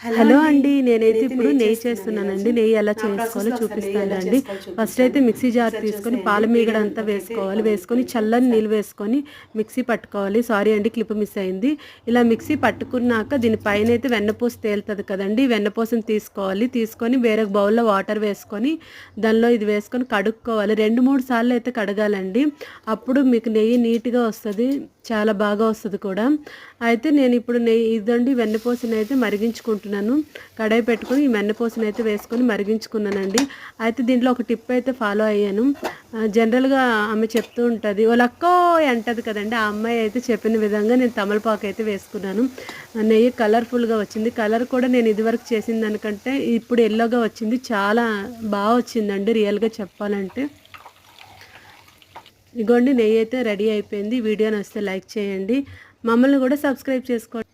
Hello అండి, నేనైతే ఇప్పుడు నెయ్యి చేస్తున్నానండి. నెయ్యి ఎలా చేసుకోవాలో చూపిస్తానండి. ఫస్ట్ అయితే మిక్సీ జార్ తీసుకొని పాల మీగడ అంతా వేసుకోవాలి. వేసుకొని చల్లని నీళ్ళు వేసుకొని మిక్సీ పట్టుకోవాలి. సారీ అండి, క్లిప్ మిస్ అయింది. ఇలా మిక్సీ పట్టుకున్నాక దీనిపైన అయితే వెన్నపూస తేలుతుంది కదండి, వెన్నపూసని తీసుకోవాలి. తీసుకొని వేరే బౌల్లో వాటర్ వేసుకొని దానిలో ఇది వేసుకొని కడుక్కోవాలి. 2-3 సార్లు అయితే కడగాలండి. అప్పుడు మీకు నెయ్యి నీట్గా వస్తుంది, చాలా బాగా వస్తుంది కూడా. అయితే నేను ఇప్పుడు ఇదండి వెన్నపూసని అయితే మరిగించుకుంటున్నాను. కడాయి పెట్టుకొని ఈ వెన్నపూసని అయితే వేసుకొని మరిగించుకున్నానండి. అయితే దీంట్లో ఒక టిప్ అయితే ఫాలో అయ్యాను. జనరల్గా ఆమె చెప్తూ ఉంటుంది, వాళ్ళక్కో అంటది కదండి, ఆ అమ్మాయి అయితే చెప్పిన విధంగా నేను తమలపాకు అయితే వేసుకున్నాను. నెయ్యి కలర్ఫుల్గా వచ్చింది. కలర్ కూడా నేను ఇదివరకు చేసిన దానికంటే ఇప్పుడు ఎల్లోగా వచ్చింది. చాలా బాగా వచ్చిందండి రియల్గా చెప్పాలంటే. ఇగోండి నెయ్యి అయితే రెడీ అయిపోయింది. వీడియో నచ్చితే లైక్ చేయండి, మమ్మల్ని కూడా సబ్స్క్రైబ్ చేసుకోండి.